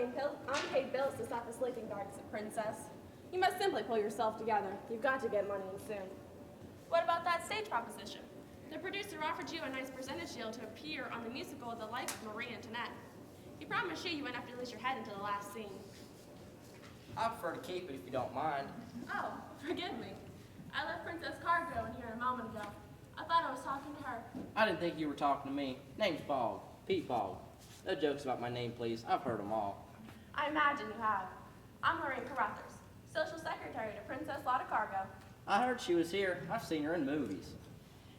unpaid bills to stop the sleeping dogs, Princess. You must simply pull yourself together. You've got to get money in soon. What about that stage proposition? The producer offered you a nice percentage deal to appear on the musical The Life of Marie Antoinette. He promised you wouldn't have to lose your head until the last scene. I prefer to keep it if you don't mind. Oh, forgive me. I left Princess Cargo in here a moment ago. I thought I was talking to her. I didn't think you were talking to me. Name's Bog. Pete Bog. No jokes about my name, please. I've heard them all. I imagine you have. I'm Lorraine Carruthers, Social Secretary to Princess Lotta Cargo. I heard she was here. I've seen her in movies.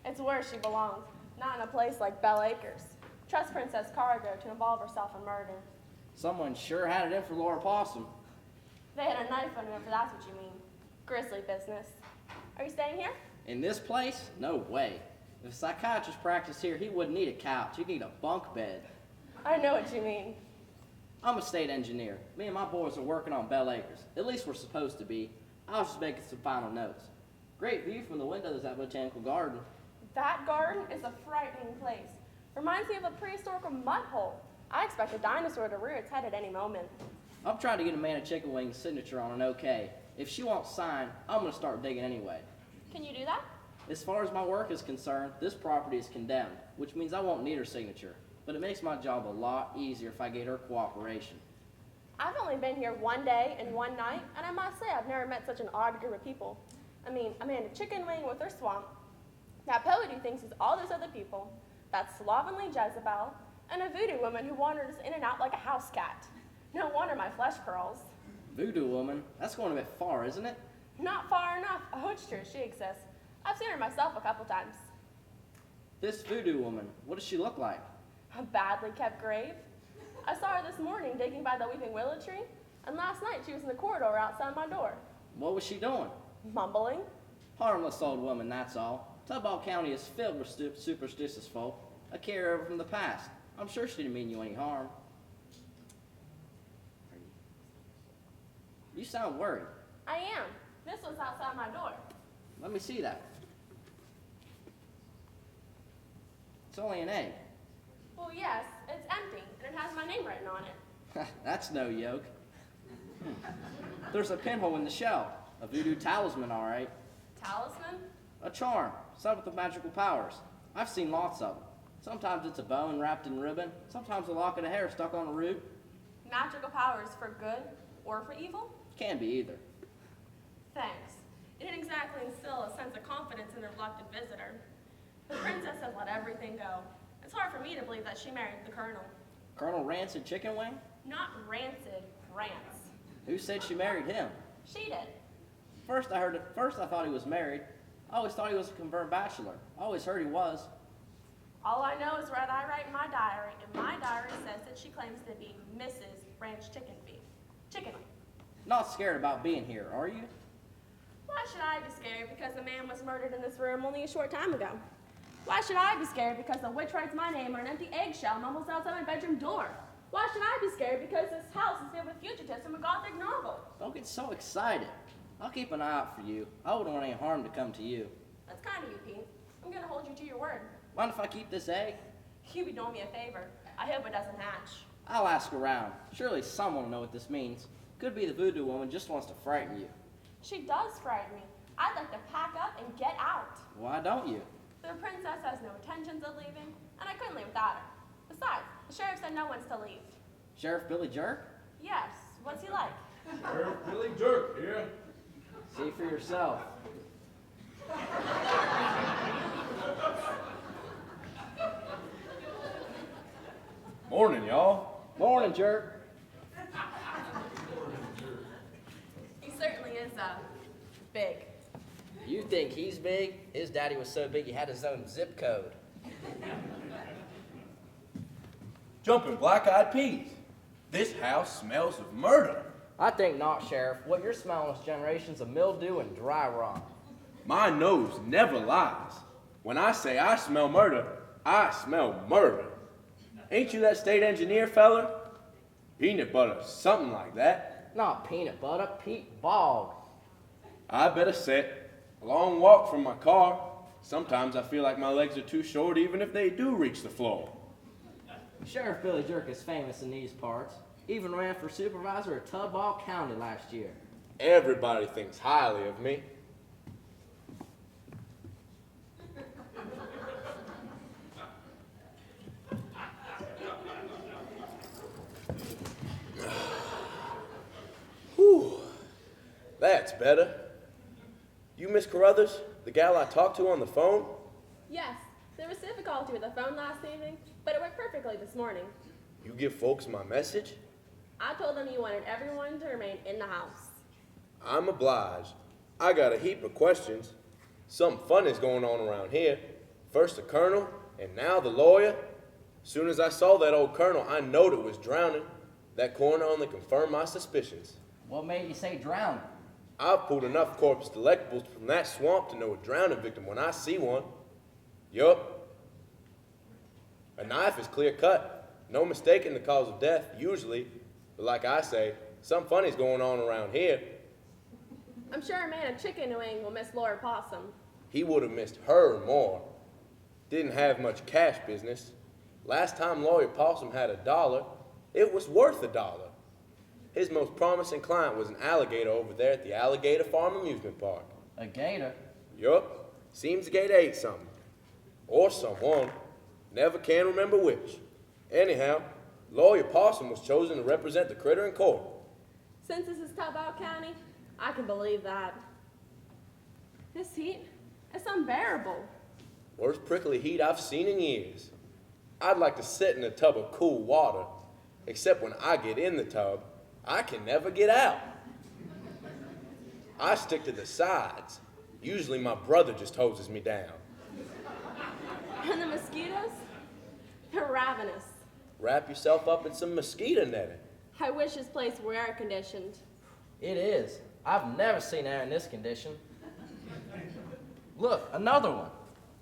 It's where she belongs, not in a place like Bell Acres. Trust Princess Cargo to involve herself in murder. Someone sure had it in for Laura Possum. They had a knife on him, if that's what you mean. Grisly business. Are you staying here? In this place? No way. If a psychiatrist practiced here, he wouldn't need a couch. He'd need a bunk bed. I know what you mean. I'm a state engineer. Me and my boys are working on Bell Acres. At least we're supposed to be. I was just making some final notes. Great view from the windows of that botanical garden. That garden is a frightening place. Reminds me of a prehistoric mud hole. I expect a dinosaur to rear its head at any moment. I'm trying to get Amanda Chicken Wing's signature on an okay. If she won't sign, I'm going to start digging anyway. Can you do that? As far as my work is concerned, this property is condemned, which means I won't need her signature. But it makes my job a lot easier if I get her cooperation. I've only been here one day and one night, and I must say I've never met such an odd group of people. I mean, Amanda Chicken Wing with her swamp, that poet who thinks he's all those other people, that slovenly Jezebel, and a voodoo woman who wanders in and out like a house cat. No wonder my flesh crawls. Voodoo woman? That's going a bit far, isn't it? Not far enough. Oh, it's true, she exists. I've seen her myself a couple times. This voodoo woman, what does she look like? A badly kept grave. I saw her this morning digging by the weeping willow tree, and last night she was in the corridor outside my door. What was she doing? Mumbling. Harmless old woman, that's all. Tubball County is filled with superstitious folk, a carryover from the past. I'm sure she didn't mean you any harm. You sound worried. I am. This was outside my door. Let me see that. It's only an egg. Well, yes, it's empty, and it has my name written on it. That's no yoke. There's a pinhole in the shell. A voodoo talisman, all right. Talisman? A charm, some with magical powers. I've seen lots of them. Sometimes it's a bone wrapped in ribbon. Sometimes a locket of hair stuck on a root. Magical powers for good or for evil? Can be either. Thanks. It didn't exactly instill a sense of confidence in the reluctant visitor. The princess has let everything go. It's hard for me to believe that she married the colonel. Colonel Rancid Chicken Wing? Not Rancid, Rance. Who said she married him? She did. First I thought he was married. I always thought he was a confirmed bachelor. I always heard he was. All I know is what I write in my diary, and my diary says that she claims to be Mrs. Ranch Chicken Wing. Not scared about being here, are you? Why should I be scared because a man was murdered in this room only a short time ago? Why should I be scared because a witch writes my name on an empty eggshell mumbles outside my bedroom door? Why should I be scared because this house is filled with fugitives from a gothic novel? Don't get so excited. I'll keep an eye out for you. I wouldn't want any harm to come to you. That's kind of you, Pete. I'm going to hold you to your word. Mind if I keep this egg? You'd be doing me a favor. I hope it doesn't hatch. I'll ask around. Surely someone will know what this means. Could be the voodoo woman just wants to frighten you. She does frighten me. I'd like to pack up and get out. Why don't you? The princess has no intentions of leaving, and I couldn't leave without her. Besides, the sheriff said no one's to leave. Sheriff Billy Jerk? Yes. What's he like? Sheriff Billy Jerk here. See for yourself. Morning, y'all. Morning, Jerk. He certainly is, big. You think he's big? His daddy was so big he had his own zip code. Jumping black-eyed peas. This house smells of murder. I think not, Sheriff. What you're smelling is generations of mildew and dry rot. My nose never lies. When I say I smell murder, I smell murder. Ain't you that state engineer feller? Peanut butter, something like that. Not peanut butter, Pete Bog. I better sit. A long walk from my car. Sometimes I feel like my legs are too short even if they do reach the floor. Sheriff Billy Jerk is famous in these parts. Even ran for supervisor of Tubball County last year. Everybody thinks highly of me. Whew, that's better. You Miss Carruthers, the gal I talked to on the phone? Yes, there was difficulty with the phone last evening, but it worked perfectly this morning. You give folks my message? I told them you wanted everyone to remain in the house. I'm obliged. I got a heap of questions. Something fun is going on around here. First the colonel, and now the lawyer. Soon as I saw that old colonel, I knowed it was drowning. That coroner only confirmed my suspicions. What made you say drowning? I've pulled enough corpus delectables from that swamp to know a drowning victim when I see one. Yup. A knife is clear cut. No mistaking the cause of death, usually. But like I say, something funny's going on around here. I'm sure a man of chicken wing will miss Lord Possum. He would have missed her more. Didn't have much cash business. Last time Lawyer Possum had $1, it was worth $1. His most promising client was an alligator over there at the Alligator Farm Amusement Park. A gator? Yup. Seems the gator ate something. Or someone. Never can remember which. Anyhow, Lawyer Possum was chosen to represent the critter in court. Since this is Tubball County, I can believe that. This heat is unbearable. Worst prickly heat I've seen in years. I'd like to sit in a tub of cool water, except when I get in the tub, I can never get out. I stick to the sides. Usually my brother just hoses me down. And the mosquitoes? They're ravenous. Wrap yourself up in some mosquito netting. I wish this place were air conditioned. It is. I've never seen air in this condition. Look, another one.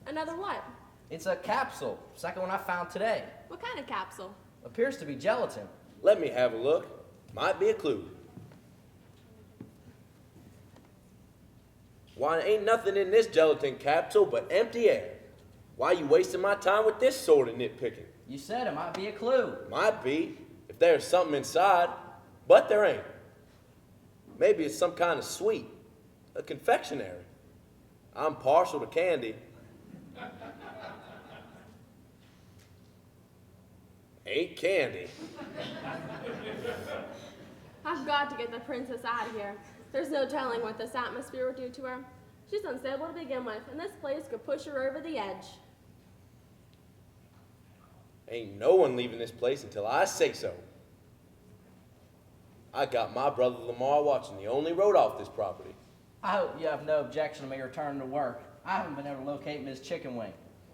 Another what? It's a capsule, second one I found today. What kind of capsule? Appears to be gelatin. Let me have a look. Might be a clue. Why, ain't nothing in this gelatin capsule but empty air. Why you wasting my time with this sort of nitpicking? You said it might be a clue. Might be, if there's something inside, but there ain't. Maybe it's some kind of sweet, a confectionery. I'm partial to candy. Ain't candy. I've got to get the princess out of here. There's no telling what this atmosphere would do to her. She's unstable to begin with, and this place could push her over the edge. Ain't no one leaving this place until I say so. I got my brother Lamar watching the only road off this property. I hope you have no objection to me returning to work. I haven't been able to locate Miss Chicken Wing.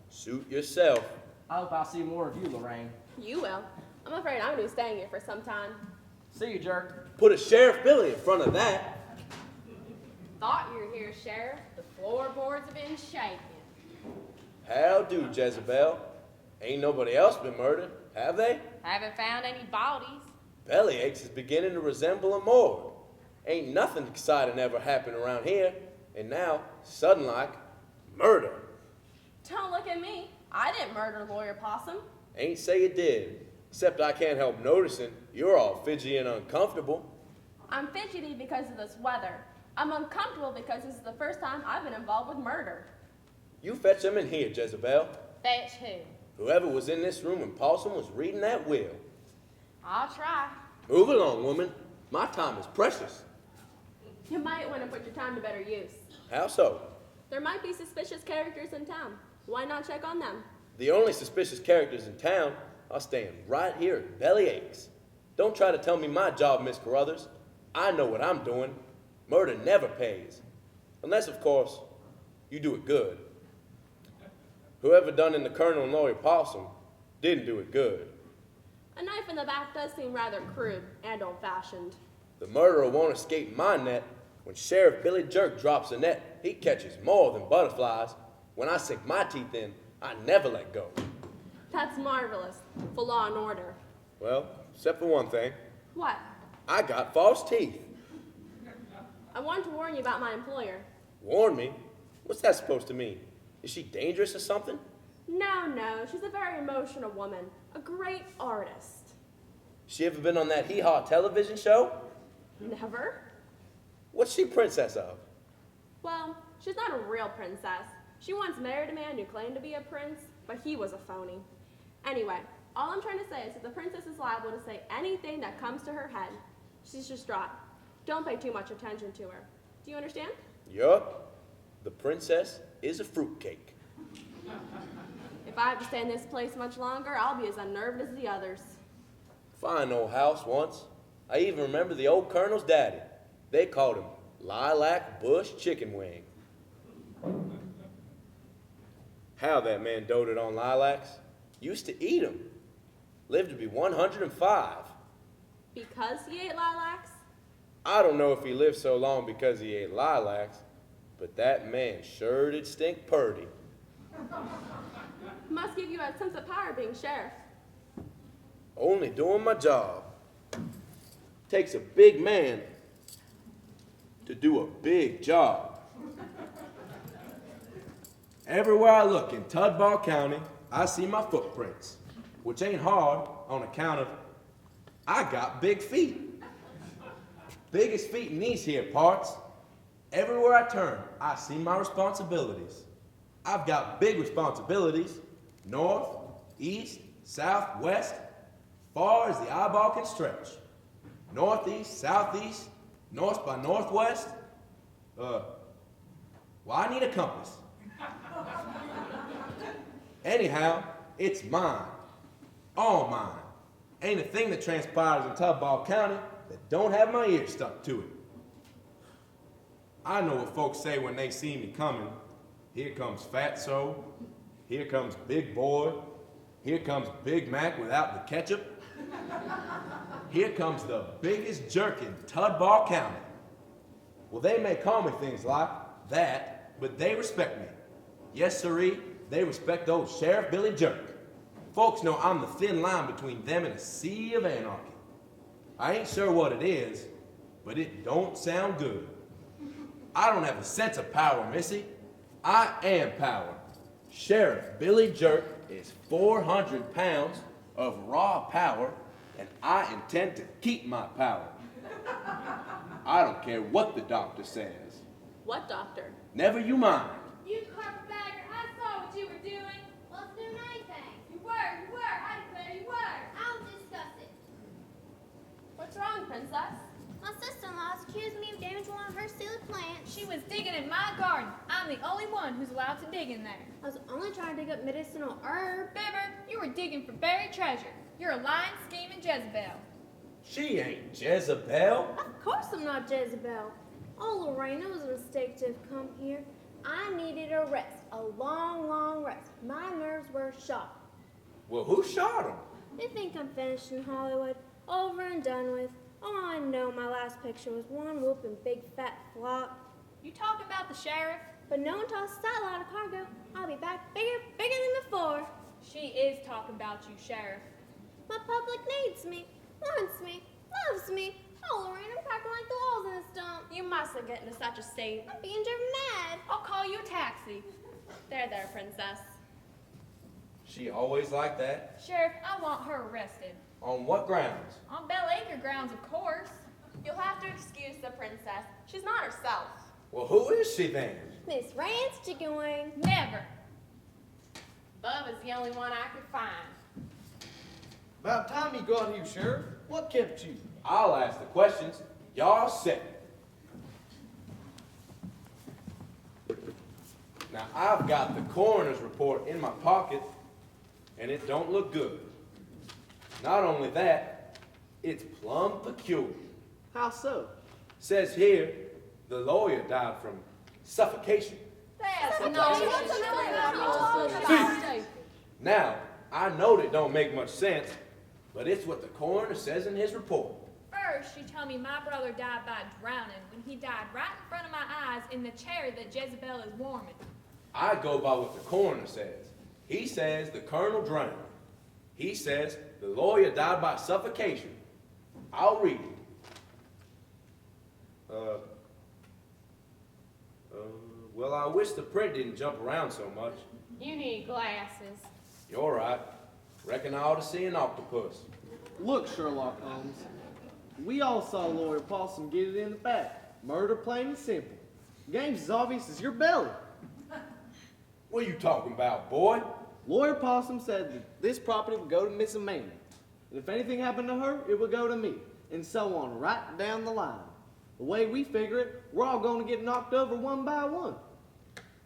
Suit yourself. I hope I'll see more of you, Lorraine. You will. I'm afraid I'm going to be staying here for some time. See you, jerk. Put a Sheriff Billy in front of that. Thought you were here, Sheriff. The floorboards have been shaking. How do, Jezebel? Ain't nobody else been murdered, have they? Haven't found any bodies. Bellyaches is beginning to resemble a morgue. Ain't nothing exciting ever happened around here. And now, sudden like, murder. Don't look at me. I didn't murder Lawyer Possum. Ain't say you did. Except I can't help noticing you're all fidgety and uncomfortable. I'm fidgety because of this weather. I'm uncomfortable because this is the first time I've been involved with murder. You fetch them in here, Jezebel. Fetch who? Whoever was in this room when Possum was reading that will. I'll try. Move along, woman. My time is precious. You might want to put your time to better use. How so? There might be suspicious characters in town. Why not check on them? The only suspicious characters in town are staying right here at Bellyaches. Don't try to tell me my job, Miss Carruthers. I know what I'm doing. Murder never pays. Unless, of course, you do it good. Whoever done in the Colonel and Lawyer Possum didn't do it good. A knife in the back does seem rather crude and old-fashioned. The murderer won't escape my net. When Sheriff Billy Jerk drops a net, he catches more than butterflies. When I sink my teeth in, I never let go. That's marvelous for law and order. Well, except for one thing. What? I got false teeth. I wanted to warn you about my employer. Warn me? What's that supposed to mean? Is she dangerous or something? No, she's a very emotional woman, a great artist. She ever been on that hee-haw television show? Never. What's she princess of? Well, she's not a real princess. She once married a man who claimed to be a prince, but he was a phony. Anyway, all I'm trying to say is that the princess is liable to say anything that comes to her head. She's distraught. Don't pay too much attention to her. Do you understand? Yup. The princess is a fruitcake. If I have to stay in this place much longer, I'll be as unnerved as the others. Fine old house once. I even remember the old colonel's daddy. They called him Lilac Bush Chicken Wing. How that man doted on lilacs. Used to eat them. Lived to be 105. Because he ate lilacs? I don't know if he lived so long because he ate lilacs, but that man sure did stink purty. Must give you a sense of power being sheriff. Only doing my job. Takes a big man to do a big job. Everywhere I look in Tudball County, I see my footprints, which ain't hard on account of I got big feet. Biggest feet in these here parts. Everywhere I turn, I see my responsibilities. I've got big responsibilities, north, east, south, west, far as the eyeball can stretch. Northeast, southeast, north by northwest. Well, I need a compass. Anyhow, it's mine. All mine. Ain't a thing that transpires in Tudball County that don't have my ears stuck to it. I know what folks say when they see me coming. Here comes Fatso. Here comes Big Boy. Here comes Big Mac without the ketchup. Here comes the biggest jerk in Tudball County. Well, they may call me things like that, but they respect me. Yes, sirree, they respect old Sheriff Billy Jerk. Folks know I'm the thin line between them and a sea of anarchy. I ain't sure what it is, but it don't sound good. I don't have a sense of power, missy. I am power. Sheriff Billy Jerk is 400 pounds of raw power, and I intend to keep my power. I don't care what the doctor says. What doctor? Never you mind. You carpetbagger, I saw what you were doing. Wasn't doing anything. You were, I declare you were. I'll discuss it. What's wrong, princess? My sister-in-law's accused me of damaging one of her silly plants. She was digging in my garden. I'm the only one who's allowed to dig in there. I was only trying to dig up medicinal herb. Bibber, you were digging for buried treasure. You're a lying, scheming Jezebel. She ain't Jezebel. Of course I'm not Jezebel. Oh, Lorraine, it was a mistake to have come here. I needed a rest, a long, long rest. My nerves were shot. Well, who shot him? They think I'm finished in Hollywood, over and done with. Oh, I know my last picture was one whooping big fat flop. You talking about the sheriff? But no one tosses that lot of cargo. I'll be back bigger than before. She is talking about you, sheriff. My public needs me, wants me, loves me. Oh, Lorraine, I'm cracking like the walls in this dump. You mustn't get into such a state. I'm being driven mad. I'll call you a taxi. There, princess. She always like that. Sheriff, I want her arrested. On what grounds? On Bell Acre grounds, of course. You'll have to excuse the princess. She's not herself. Well, who is she then? Miss Rance Chicken Wing. Never. Bub is the only one I could find. About time you got here, Sheriff. What kept you? I'll ask the questions. Y'all set. Now, I've got the coroner's report in my pocket, and it don't look good. Not only that, it's plumb peculiar. How so? Says here, the lawyer died from suffocation. Now, I know it don't make much sense, but it's what the coroner says in his report. First, she told me my brother died by drowning when he died right in front of my eyes in the chair that Jezebel is warming. I go by what the coroner says. He says the colonel drowned. He says the lawyer died by suffocation. I'll read it. Well, I wish the print didn't jump around so much. You need glasses. You're right. Reckon I ought to see an octopus. Look, Sherlock Holmes. We all saw Lawyer Possum get it in the back. Murder plain and simple. Game's as obvious as your belly. What are you talking about, boy? Lawyer Possum said that this property would go to Miss Amanda. And if anything happened to her, it would go to me. And so on right down the line. The way we figure it, we're all going to get knocked over one by one.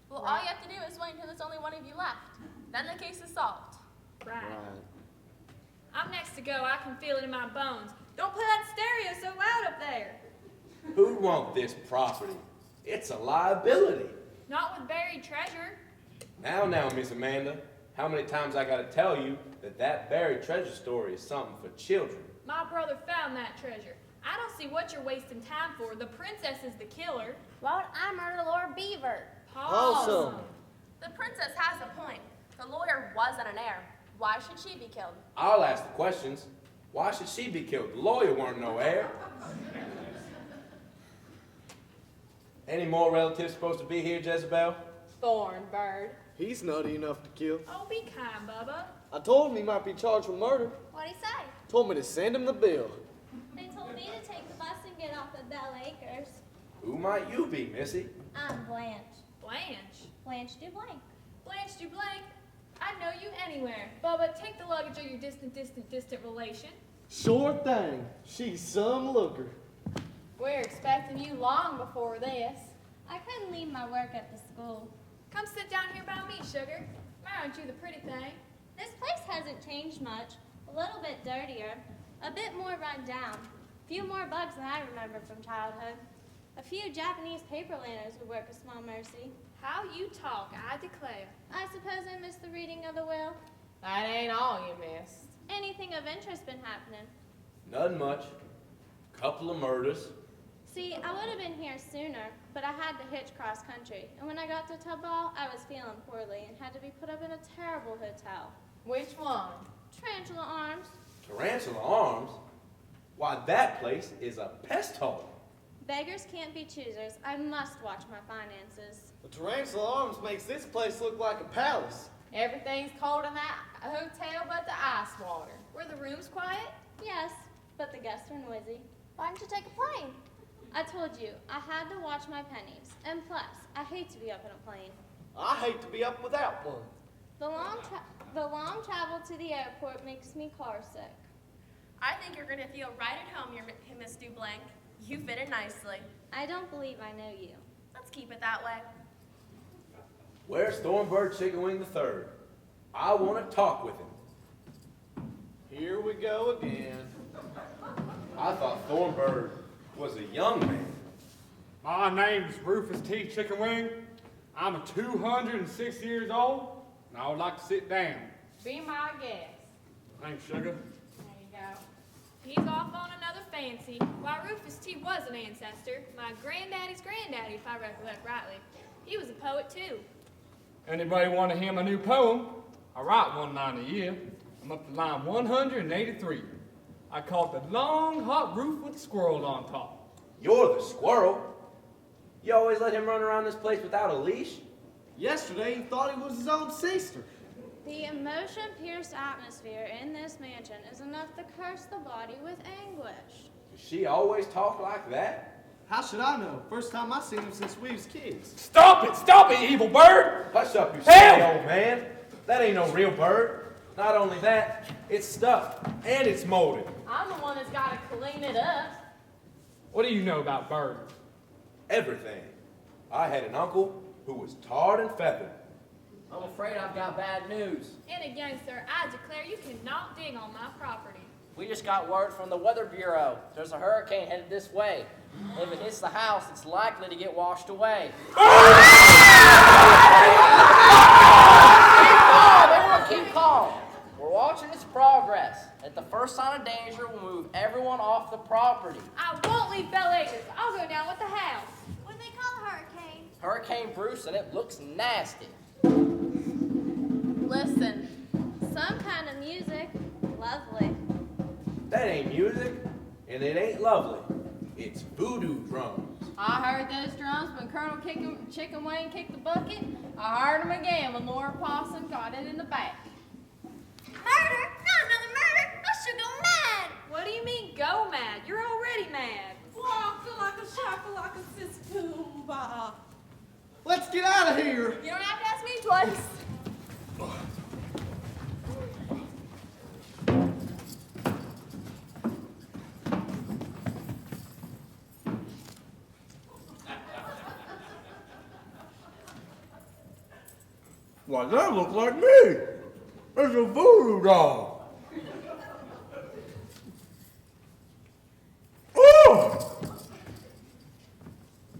Well, all you have to do is wait until there's only one of you left. Then the case is solved. Right. I'm next to go. I can feel it in my bones. Don't play that stereo so loud up there. Who'd want this property? It's a liability. Not with buried treasure. Now, Miss Amanda, how many times I gotta tell you that that buried treasure story is something for children? My brother found that treasure. I don't see what you're wasting time for. The princess is the killer. Why would I murder Lord Beaver? Awesome. The princess has a point. The lawyer wasn't an heir. Why should she be killed? I'll ask the questions. Why should she be killed? The lawyer weren't no heir. Any more relatives supposed to be here, Jezebel? Thornbird. He's nutty enough to kill. Oh, be kind, Bubba. I told him he might be charged with murder. What'd he say? Told me to send him the bill. They told me to take the bus and get off at Bell Acres. Who might you be, Missy? I'm Blanche. Blanche. Blanche DuBlanc. Blanche DuBlanc. I'd know you anywhere. Bubba, take the luggage of your distant relation. Sure thing. She's some looker. We're expecting you long before this. I couldn't leave my work at the school. Come sit down here by me, sugar. Aren't you the pretty thing? This place hasn't changed much. A little bit dirtier. A bit more run down. A few more bugs than I remember from childhood. A few Japanese paper lanterns would work a small mercy. How you talk, I declare. I suppose I missed the reading of the will. That ain't all you missed. Anything of interest been happening? None much. Couple of murders. See, I would have been here sooner, but I had to hitch cross country. And when I got to Tubal, I was feeling poorly and had to be put up in a terrible hotel. Which one? Tarantula Arms. Tarantula Arms? Why, that place is a pest hole. Beggars can't be choosers. I must watch my finances. The Tarantula Arms makes this place look like a palace. Everything's cold in that hotel but the ice water. Were the rooms quiet? Yes, but the guests are noisy. Why didn't you take a plane? I told you, I had to watch my pennies. And plus, I hate to be up in a plane. I hate to be up without one. The long travel to the airport makes me car sick. I think you're going to feel right at home here, Miss DuBlanc. You fit in nicely. I don't believe I know you. Let's keep it that way. Where's Thornbird Chicken Wing III? I want to talk with him. Here we go again. I thought Thornbird was a young man. My name's Rufus T. Chicken Wing. I'm 206 years old, and I would like to sit down. Be my guest. Thanks, sugar. There you go. He's off on another fancy. Why, Rufus T. was an ancestor. My granddaddy's granddaddy, if I recollect rightly. He was a poet, too. Anybody want to hear my new poem? I write one line a year. I'm up to line 183. I call it The Long Hot Roof with Squirrels on Top. You're the squirrel. You always let him run around this place without a leash? Yesterday he thought he was his own sister. The emotion-pierced atmosphere in this mansion is enough to curse the body with anguish. Does she always talk like that? How should I know? First time I seen him since we was kids. Stop it, evil bird! Hush up, you Help! silly old man. That ain't no real bird. Not only that, it's stuffed and it's molded. I'm the one that's got to clean it up. What do you know about birds? Everything. I had an uncle who was tarred and feathered. I'm afraid I've got bad news. And again, sir, I declare you cannot dig on my property. We just got word from the Weather Bureau. There's a hurricane headed this way. If it hits the house, it's likely to get washed away. Keep calm, everyone keep calm. We're watching its progress. At the first sign of danger, we'll move everyone off the property. I won't leave Bell Acres. I'll go down with the house. What do they call a hurricane? Hurricane Bruce, and it looks nasty. Listen, some kind of music. Lovely. That ain't music, and it ain't lovely. It's voodoo drums. I heard those drums when Colonel Chicken Wing kicked the bucket. I heard them again when Laura Possum got it in the back. Murder? Not another murder! I should go mad! get out of here. You don't have to ask me twice. Why, that looks like me. It's a voodoo doll. Oh!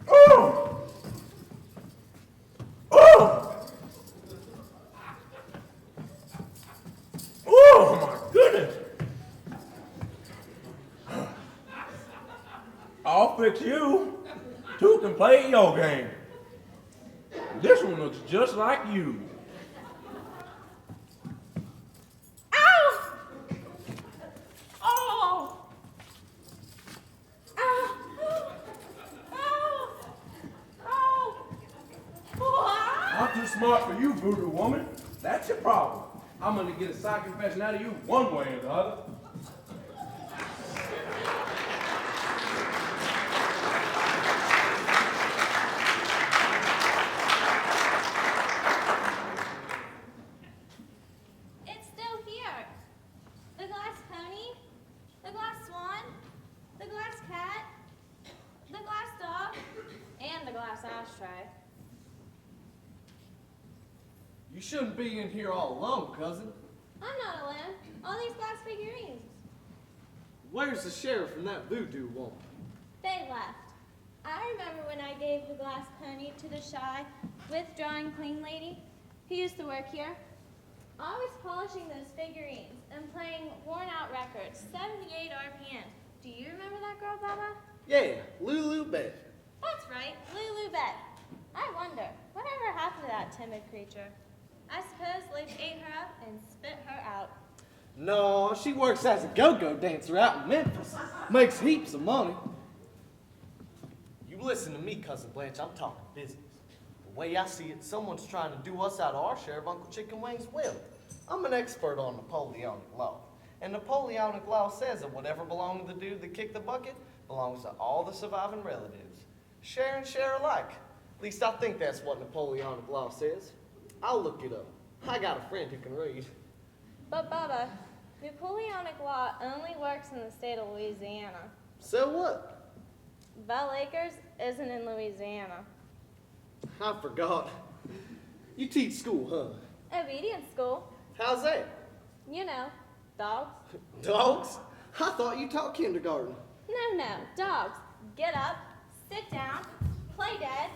Oh! Oh! Oh, my goodness. I'll fix you. Two can play your game. This one looks just like you. Ow! Oh! Ow! Ow! Ow! Oh! I'm too smart for you, voodoo woman. That's your problem. I'm gonna get a side confession out of you one way or the other. It's still here. The glass pony, the glass swan, the glass cat, the glass dog, and the glass ashtray. You shouldn't be in here all alone, cousin. I'm not alone. All these glass figurines. Where's the sheriff and that voodoo woman? They left. I remember when I gave the glass pony to the shy, withdrawing clean lady who used to work here. I was polishing those figurines and playing worn-out records, 78 RPM. Do you remember that girl, Baba? Yeah, Lulu Bed. That's right, Lulu Bed. I wonder, whatever happened to that timid creature? I suppose Lake ate her up and spit her out. No, she works as a go-go dancer out in Memphis. Makes heaps of money. You listen to me, Cousin Blanche. I'm talking business. The way I see it, someone's trying to do us out of our share of Uncle Chicken Wing's will. I'm an expert on Napoleonic law. And Napoleonic law says that whatever belonged to the dude that kicked the bucket belongs to all the surviving relatives. Share and share alike. At least I think that's what Napoleonic law says. I'll look it up. I got a friend who can read. But Baba, Napoleonic law only works in the state of Louisiana. So what? Bell Acres isn't in Louisiana. I forgot. You teach school, huh? Obedience school. How's that? You know, dogs. Dogs? I thought you taught kindergarten. No, dogs. Get up, sit down, play dead.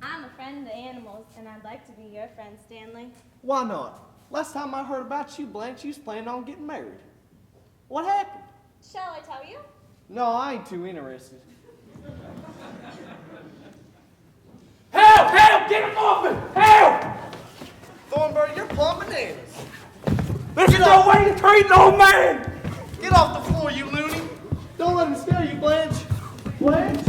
I'm a friend of the animals, and I'd like to be your friend, Stanley. Why not? Last time I heard about you, Blanche, you was planning on getting married. What happened? Shall I tell you? No, I ain't too interested. Help! Help! Get him off me! Help! Thornberry, you're plumb bananas. This is no way to treat an old man! Get off the floor, you loony. Don't let him scare you, Blanche. Blanche?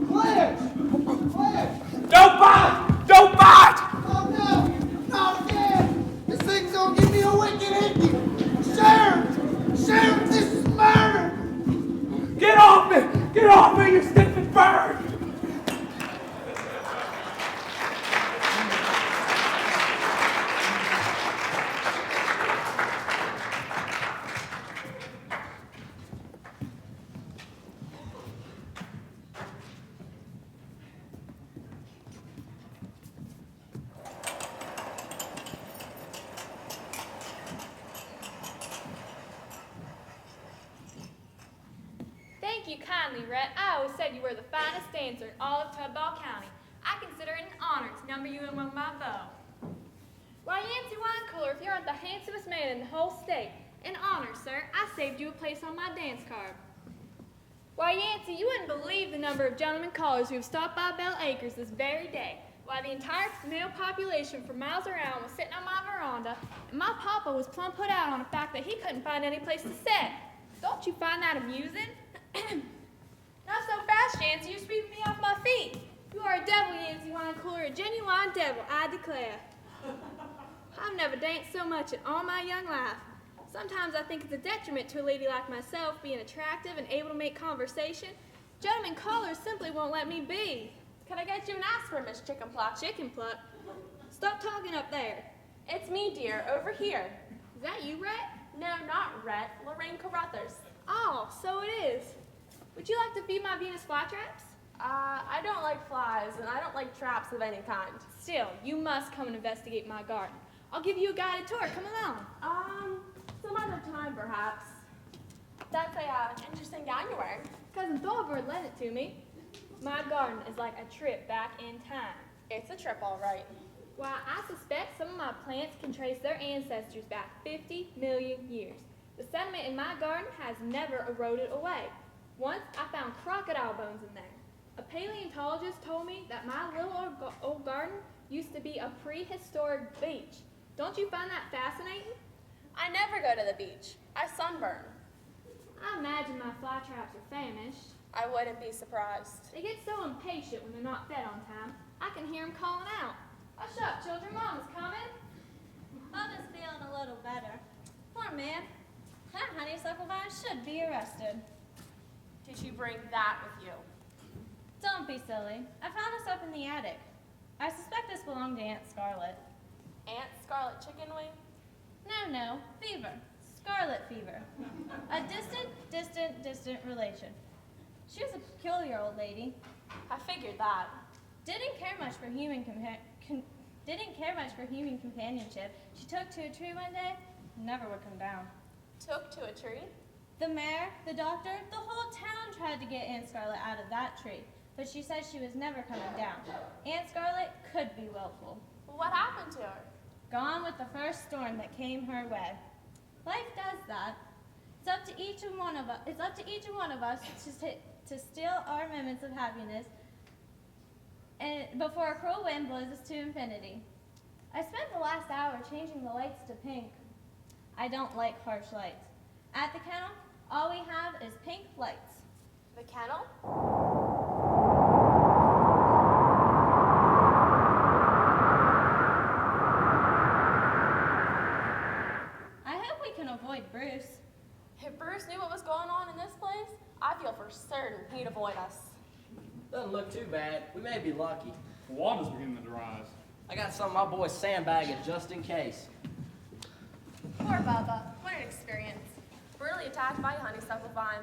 Blanche! Blanche! Don't bite! Don't bite! Oh no! Not again! This thing's gonna give me a wicked hickey! Sheriff! Sheriff, this is murder! Get off me! Get off me, you stinking bird! Thank you kindly, Rhett. I always said you were the finest dancer in all of Tubal County. I consider it an honor to number you among my beaux. Why, Yancey Wine Cooler, if you aren't the handsomest man in the whole state. An honor, sir. I saved you a place on my dance card. Why, Yancey, you wouldn't believe the number of gentlemen callers who have stopped by Bell Acres this very day. Why, the entire male population for miles around was sitting on my veranda, and my papa was plumb put out on the fact that he couldn't find any place to sit. Don't you find that amusing? Not so fast, Yancey. You're sweeping me off my feet. You are a devil, Yancey Wine Cooler, a genuine devil, I declare. I've never danced so much in all my young life. Sometimes I think it's a detriment to a lady like myself being attractive and able to make conversation. Gentlemen callers simply won't let me be. Can I get you an aspirin, Miss Chicken Pluck? Chicken pluck? Stop talking up there. It's me, dear, over here. Is that you, Rhett? No, not Rhett. Lorraine Carruthers. Oh, so it is. Would you like to feed my Venus flytraps? I don't like flies, and I don't like traps of any kind. Still, you must come and investigate my garden. I'll give you a guided tour. Come along. Some other time, perhaps. That's a, interesting gown you're wearing. Cousin Thorvald lent it to me. My garden is like a trip back in time. It's a trip, all right. Why, I suspect some of my plants can trace their ancestors back 50 million years. The sediment in my garden has never eroded away. Once I found crocodile bones in there. A paleontologist told me that my little old garden used to be a prehistoric beach. Don't you find that fascinating? I never go to the beach. I sunburn. I imagine my flytraps are famished. I wouldn't be surprised. They get so impatient when they're not fed on time. I can hear them calling out. Hush up, children, Mama's coming. Bubba's feeling a little better. Poor man. That honeysuckle vine should be arrested. Did you bring that with you? Don't be silly. I found this up in the attic. I suspect this belonged to Aunt Scarlet. Aunt Scarlet Chicken Wing? No, fever. Scarlet fever. A distant relation. She was a peculiar old lady. I figured that. Didn't care much for human companionship. She took to a tree one day, never would come down. Took to a tree? The mayor, the doctor, the whole town tried to get Aunt Scarlet out of that tree, but she said she was never coming down. Aunt Scarlet could be willful. What happened to her? Gone with the first storm that came her way. Life does that. It's up to each and one of us to steal our moments of happiness and before a cruel wind blows us to infinity. I spent the last hour changing the lights to pink. I don't like harsh lights. At the kennel, all we have is pink lights. The kennel? I hope we can avoid Bruce. If Bruce knew what was going on in this place, I feel for certain he'd avoid us. Doesn't look too bad. We may be lucky. The water's beginning to rise. I got some of my boys sandbagging just in case. Poor Bubba. What an experience. Brutally attacked by a honeysuckle vine.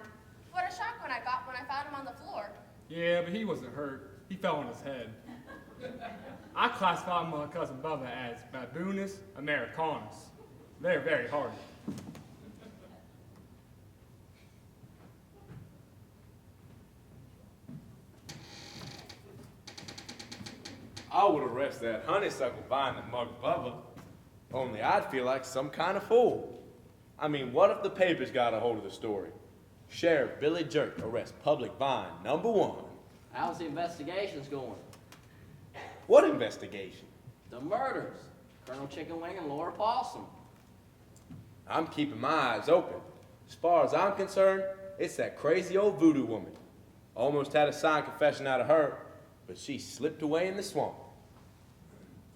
What a shock when I found him on the floor. Yeah, but he wasn't hurt. He fell on his head. I classify my cousin Bubba as Baboonus americanus. They're very hardy. I would arrest that honeysuckle vine that mugged Bubba. Only I'd feel like some kind of fool. I mean, what if the papers got a hold of the story? Sheriff Billy Jerk arrests public vine #1. How's the investigations going? What investigation? The murders. Colonel Chicken Wing and Laura Possum. I'm keeping my eyes open. As far as I'm concerned, it's that crazy old voodoo woman. Almost had a signed confession out of her, but she slipped away in the swamp.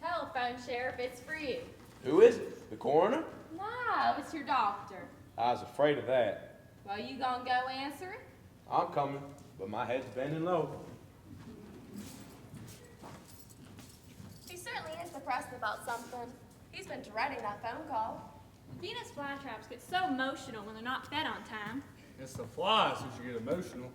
Telephone, Sheriff, it's for you. Who is it? The coroner? No, it's your doctor. I was afraid of that. Well, you gonna go answer it? I'm coming, but my head's bending low. He certainly is depressed about something. He's been dreading that phone call. Venus flytraps get so emotional when they're not fed on time. It's the flies who should get emotional.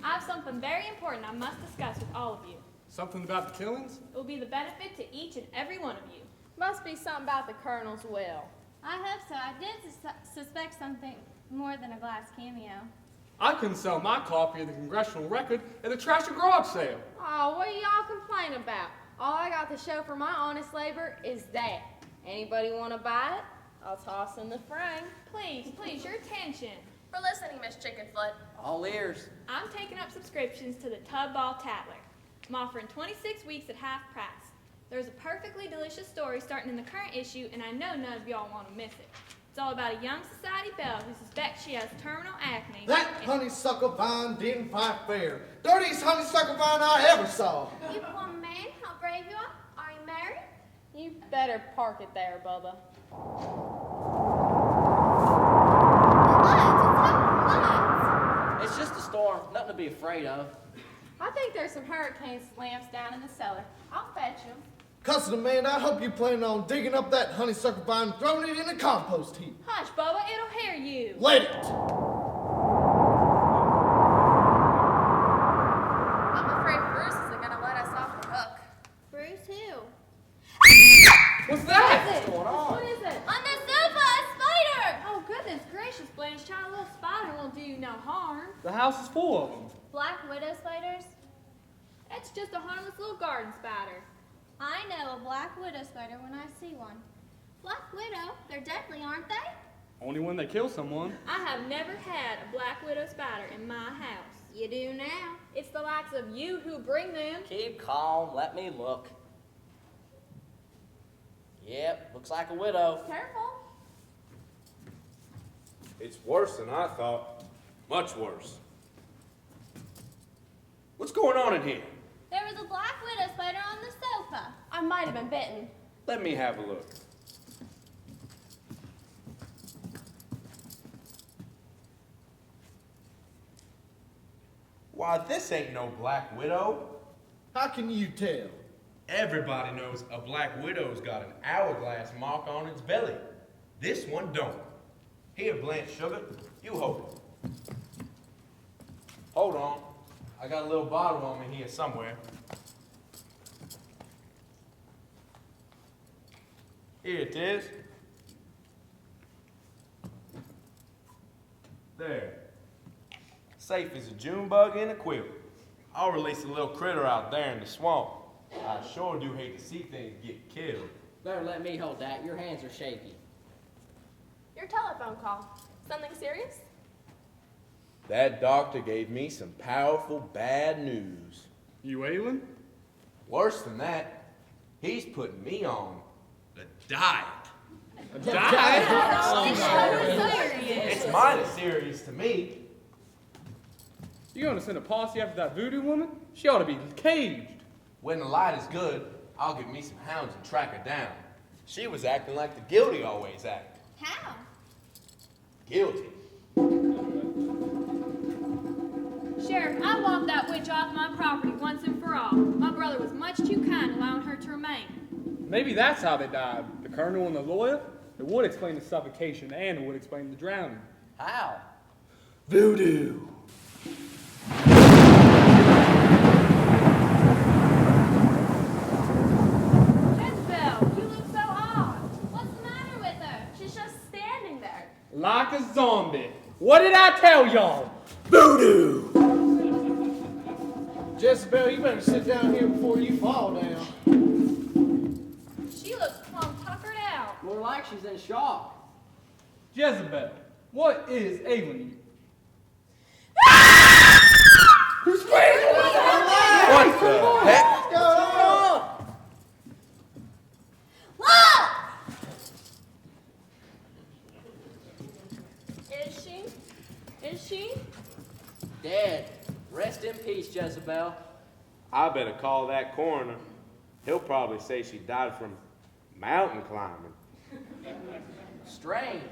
I have something very important I must discuss with all of you. Something about the killings? It will be the benefit to each and every one of you. Must be something about the Colonel's will. I hope so. I did suspect something more than a glass cameo. I couldn't sell my copy of the Congressional Record at a trash or garage sale. Oh, what are y'all complaining about? All I got to show for my honest labor is that. Anybody want to buy it? I'll toss in the frame. Please, your attention. For listening, Miss Chickenfoot. All ears. I'm taking up subscriptions to the Tub Ball Tatler. I'm offering 26 weeks at half price. There's a perfectly delicious story starting in the current issue, and I know none of y'all want to miss it. It's all about a young society belle who suspects she has terminal acne. That honeysuckle vine didn't fight fair. Dirtiest honeysuckle vine I ever saw. You poor man, how brave you are. Are you married? You better park it there, Bubba. It's just a storm. Nothing to be afraid of. I think there's some hurricane lamps down in the cellar. I'll fetch them. Cousin Amanda, I hope you plan on digging up that honeysuckle vine and throwing it in a compost heap. Hush, Bubba, it'll hear you. Let it. I'm afraid Bruce isn't gonna let us off the hook. Bruce, who? What's that? What's going on? What is it? On the sofa, a spider! Oh, goodness gracious, Blanche, child, a little spider won't do you no harm. The house is full of them. Black widow spiders? It's just a harmless little garden spider. I know a black widow spider when I see one. Black widow? They're deadly, aren't they? Only when they kill someone. I have never had a black widow spider in my house. You do now. It's the likes of you who bring them. Keep calm, let me look. Yep, looks like a widow. Careful. It's worse than I thought. Much worse. What's going on in here? There was a black widow spider on the sofa. I might have been bitten. Let me have a look. Why, this ain't no black widow. How can you tell? Everybody knows a black widow's got an hourglass mark on its belly. This one don't. Here, Blanche Sugar, you hold it. Hold on. I got a little bottle on me here somewhere. Here it is. There. Safe as a June bug in a quilt. I'll release a little critter out there in the swamp. I sure do hate to see things get killed. Better let me hold that. Your hands are shaky. Your telephone call. Something serious? That doctor gave me some powerful bad news. You ailing? Worse than that, he's putting me on a diet. A diet? It's mighty serious to me. You gonna send a posse after that voodoo woman? She ought to be caged. When the light is good, I'll get me some hounds and track her down. She was acting like the guilty always act. How? Guilty. Sheriff, I want that witch off my property once and for all. My brother was much too kind allowing her to remain. Maybe that's how they died. The colonel and the lawyer? It would explain the suffocation and it would explain the drowning. How? Voodoo. Jezebel, you look so odd. What's the matter with her? She's just standing there. Like a zombie. What did I tell y'all? Voodoo! Jezebel, you better sit down here before you fall down. She looks plumb tuckered out. More like she's in shock. Jezebel, what is ailing you? What the heck? Is she? Dead. Rest in peace, Jezebel. I better call that coroner. He'll probably say she died from mountain climbing. Strange.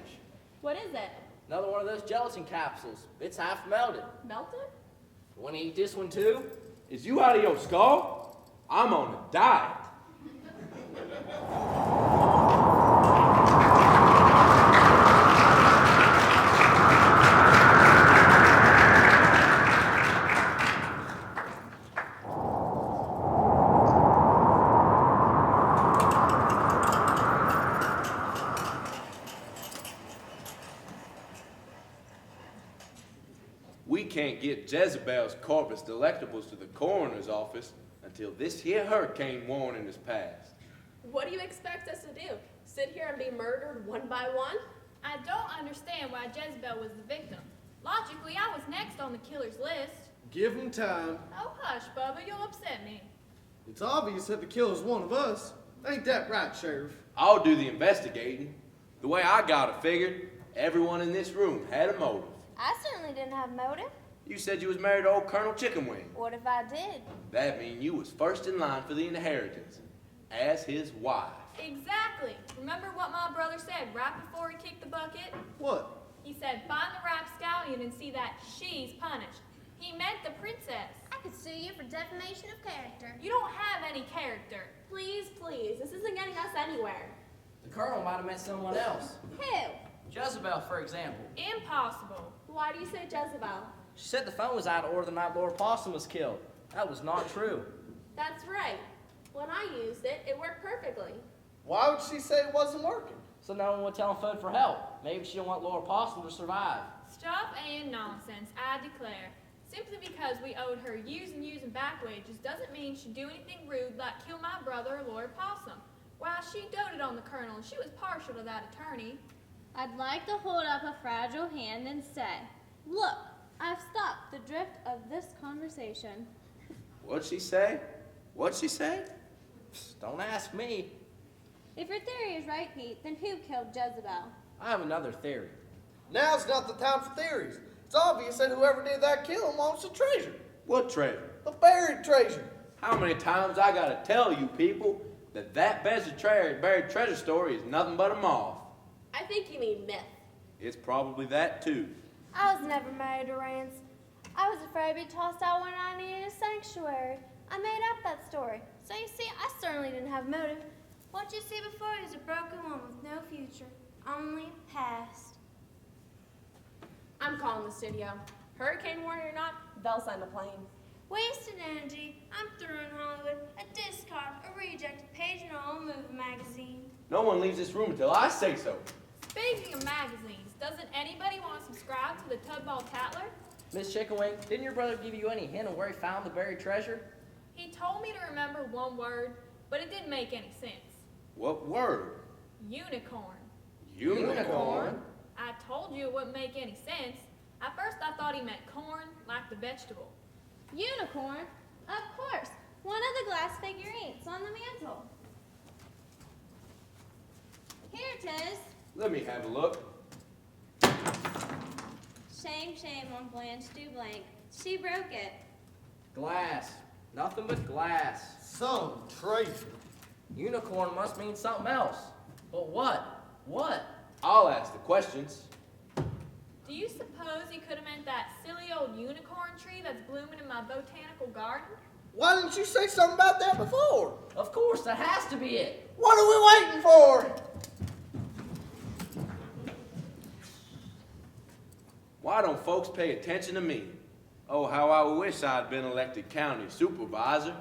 What is it? Another one of those gelatin capsules. It's half melted. Melted? Want to eat this one too? Is you out of your skull? I'm on a diet. We can't get Jezebel's corpus delectables to the coroner's office until this here hurricane warning is passed. What do you expect us to do? Sit here and be murdered one by one? I don't understand why Jezebel was the victim. Logically, I was next on the killer's list. Give him time. Oh, hush, Bubba, you'll upset me. It's obvious that the killer's one of us. Ain't that right, Sheriff? I'll do the investigating. The way I got it figured, everyone in this room had a motive. I certainly didn't have motive. You said you was married to old Colonel Chicken Wing. What if I did? That mean you was first in line for the inheritance, as his wife. Exactly. Remember what my brother said right before he kicked the bucket? What? He said, find the rapscallion and see that she's punished. He meant the princess. I could sue you for defamation of character. You don't have any character. Please, please, this isn't getting us anywhere. The colonel might have met someone else. Who? Jezebel, for example. Impossible. Why do you say Jezebel? She said the phone was out of order the night Lord Possum was killed. That was not true. That's right. When I used it, it worked perfectly. Why would she say it wasn't working? So no one would telephone for help. Maybe she didn't want Lord Possum to survive. Stuff and nonsense, I declare. Simply because we owed her years and years in back wages doesn't mean she'd do anything rude like kill my brother or Lord Possum. Why, she doted on the colonel and she was partial to that attorney. I'd like to hold up a fragile hand and say, look, I've stopped the drift of this conversation. What'd she say? What'd she say? Psst, don't ask me. If your theory is right, Pete, then who killed Jezebel? I have another theory. Now's not the time for theories. It's obvious that whoever did that killing wants the treasure. What treasure? The buried treasure. How many times I gotta tell you people that buried treasure story is nothing but a moth? I think you mean myth. It's probably that too. I was never married to Rance. I was afraid to be tossed out when I needed a sanctuary. I made up that story. So you see, I certainly didn't have motive. What you see before you is a broken one with no future, only past. I'm calling the studio. Hurricane warning or not, they'll send a plane. Wasted energy. I'm through in Hollywood. A discard, a reject, a page in an old movie magazine. No one leaves this room until I say so. Speaking of magazines, doesn't anybody want to subscribe to the Tubball Tatler? Miss Chickenwing, didn't your brother give you any hint of where he found the buried treasure? He told me to remember one word, but it didn't make any sense. What word? Unicorn. Unicorn? I told you it wouldn't make any sense. At first I thought he meant corn, like the vegetable. Unicorn? Of course. One of the glass figurines on the mantle. Here it is. Let me have a look. Shame, shame on Blanche DuBlanc. She broke it. Glass. Nothing but glass. Some treasure. Unicorn must mean something else. But what? What? I'll ask the questions. Do you suppose he could have meant that silly old unicorn tree that's blooming in my botanical garden? Why didn't you say something about that before? Of course, that has to be it. What are we waiting for? Why don't folks pay attention to me? Oh, how I wish I'd been elected county supervisor.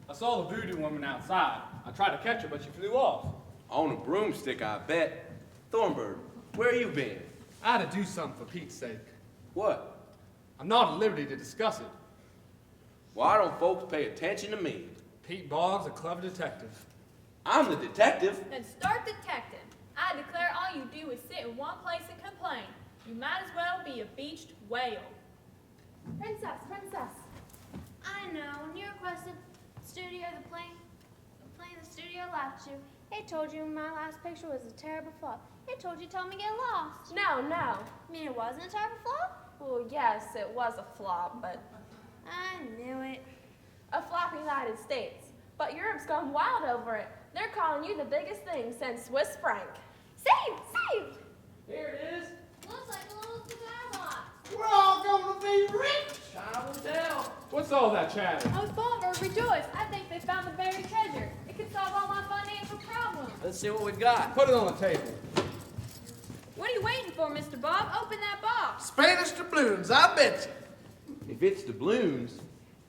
I saw the voodoo woman outside. I tried to catch her, but she flew off. On a broomstick, I bet. Thornbird, where you been? I had to do something for Pete's sake. What? I'm not at liberty to discuss it. Why don't folks pay attention to me? Pete Boggs, a clever detective. I'm the detective. Then start detecting. I declare all you do is sit in one place and complain. You might as well be a beached whale. Princess, princess. I know. When you requested studio, the plane the studio laughed at you. It told you my last picture was a terrible flop. It told you to me get lost. No, no. You mean it wasn't a terrible flop? Well, yes, it was a flop, but I knew it. a flop in the United States. But Europe's gone wild over it. They're calling you the biggest thing since Swiss franc. Saved! Saved! Here it is. Looks like a little cigar box. We're all gonna be rich. China will tell. What's all that chatter? Oh, Thornbird, rejoice! I think they found the buried treasure. It could solve all my financial problems. Let's see what we've got. Put it on the table. What are you waiting for, Mr. Bob? Open that box. Spanish doubloons, I bet you. If it's doubloons,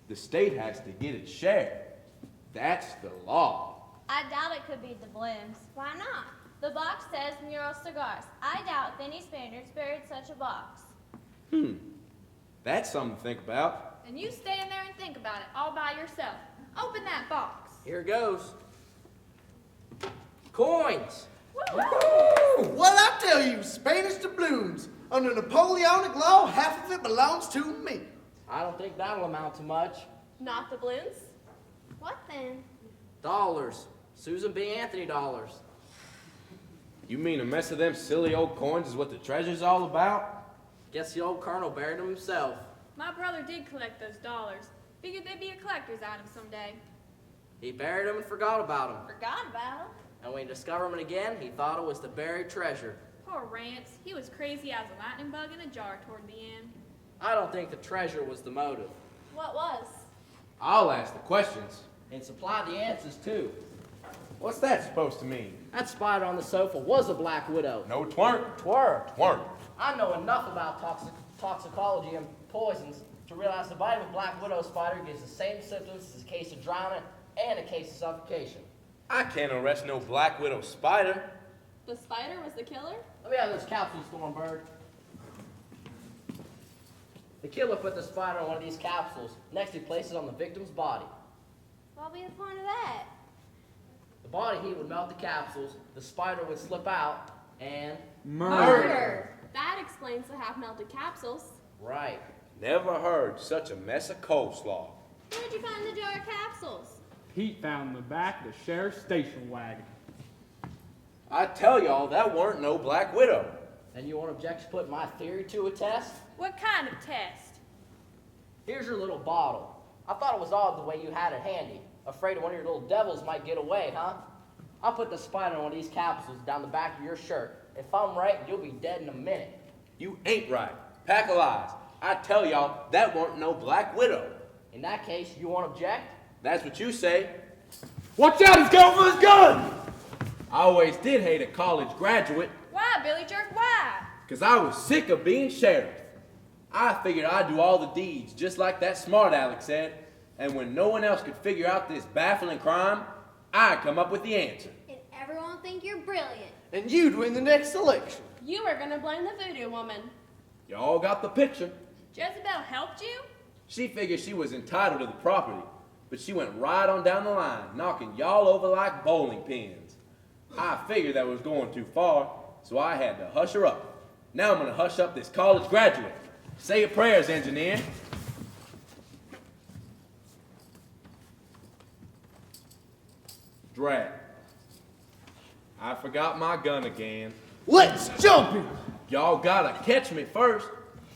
the state has to get its share. That's the law. I doubt it could be doubloons. Why not? The box says Mural Cigars. I doubt any Spaniards buried such a box. That's something to think about. And you stay in there and think about it all by yourself. Open that box. Here goes. Coins. What I tell you, Spanish doubloons. Under Napoleonic law, half of it belongs to me. I don't think that'll amount to much. Not the balloons? What then? Dollars. Susan B. Anthony dollars. You mean a mess of them silly old coins is what the treasure's all about? Guess the old colonel buried them himself. My brother did collect those dollars. Figured they'd be a collector's item someday. He buried them and forgot about them. Forgot about him. And when he discovered them again, he thought it was the buried treasure. Poor Rance. He was crazy as a lightning bug in a jar toward the end. I don't think the treasure was the motive. What was? I'll ask the questions. And supply the answers, too. What's that supposed to mean? That spider on the sofa was a black widow. No twerk. Twerk. Twerk. I know enough about toxicology and poisons to realize the bite of a black widow spider gives the same symptoms as a case of drowning and a case of suffocation. I can't arrest no black widow spider. The spider was the killer? Let me have those capsules, Stormbird. The killer put the spider in one of these capsules. Next, he placed it on the victim's body. What'll be the point of that? The body heat would melt the capsules, the spider would slip out, and... Murder! That explains the half-melted capsules. Right. Never heard such a mess of coleslaw. Where'd you find the jar of capsules? Pete found in the back of the sheriff's station wagon. I tell y'all, that weren't no black widow. And you won't object to putting my theory to a test? What kind of test? Here's your little bottle. I thought it was odd the way you had it handy. Afraid one of your little devils might get away, huh? I'll put the spider in one of these capsules down the back of your shirt. If I'm right, you'll be dead in a minute. You ain't right. Pack of lies. I tell y'all, that weren't no black widow. In that case, you won't object? That's what you say. Watch out, he's going for his gun! I always did hate a college graduate, Why, Billy Jerk, why? 'cause I was sick of being sheriff. I figured I'd do all the deeds, just like that smart Alex said. And when no one else could figure out this baffling crime, I'd come up with the answer. And everyone think you're brilliant. And you'd win the next election. You were gonna blame the voodoo woman. Y'all got the picture. Jezebel helped you? She figured she was entitled to the property, but she went right on down the line, knocking y'all over like bowling pins. I figured that was going too far, so I had to hush her up. Now I'm gonna hush up this college graduate. Say your prayers, engineer. Drat. I forgot my gun again. Let's jump him! Y'all gotta catch me first.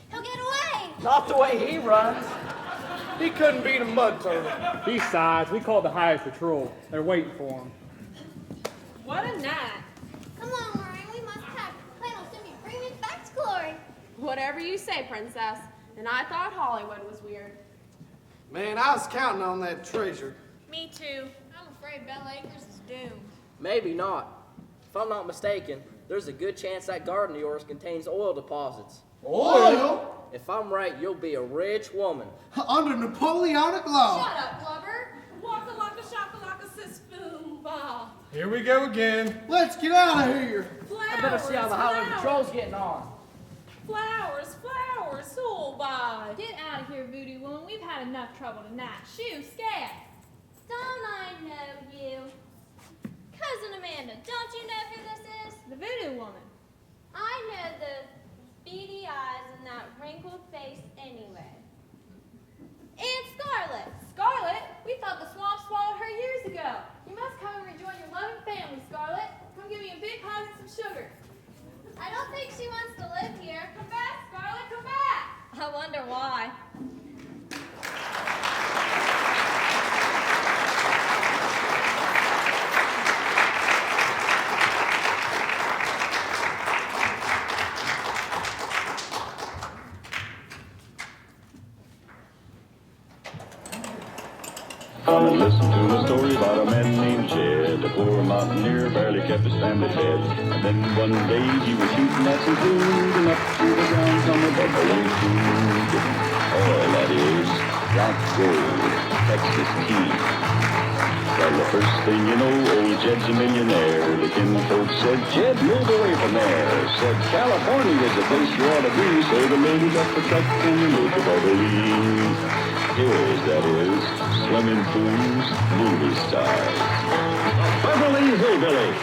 He'll get away! Not the way he runs. He couldn't beat a mud turtle. Besides, we called the highest patrol. They're waiting for him. What a night. Come on, Maureen, we must pack. Plan will soon be bringing us back to glory. Whatever you say, princess. And I thought Hollywood was weird. Man, I was counting on that treasure. Me too. I'm afraid Bell Acres is doomed. Maybe not. If I'm not mistaken, there's a good chance that garden of yours contains oil deposits. Oil? If I'm right, you'll be a rich woman. Under Napoleonic law. Shut up, Blubber. Waka laka shaka laka sis boom ba. Here we go again. Let's get out of here. I better see how the highway patrol's getting on. Flowers, flowers, soul by. Get out of here, voodoo woman. We've had enough trouble tonight. Shoo, scat. Don't I know you? Cousin Amanda, don't you know who this is? The voodoo woman. I know the beady eyes and that wrinkled face anyway. And Scarlet. Scarlet? We thought the swamp swallowed her years ago. You must come and rejoin your loving family, Scarlet. Come give me a big hug and some sugar. I don't think she wants to live here. Come back, Scarlet, come back. I wonder why. Come and listen to a story about a man named Jed. A poor mountaineer barely kept his family fed. And then one day he was shooting at some food, and up through the ground come a bubbling food. Oil, that is, rock gold, Texas tea. Well, the first thing you know, old Jed's a millionaire. The kinfolks said, Jed, move away from there. Said, California is the place you ought to be. So the ladies up the truck and you move to Beverly. Here's, that is, Swimming Pools, movie stars. Beverly Hillbilly.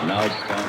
Now it's time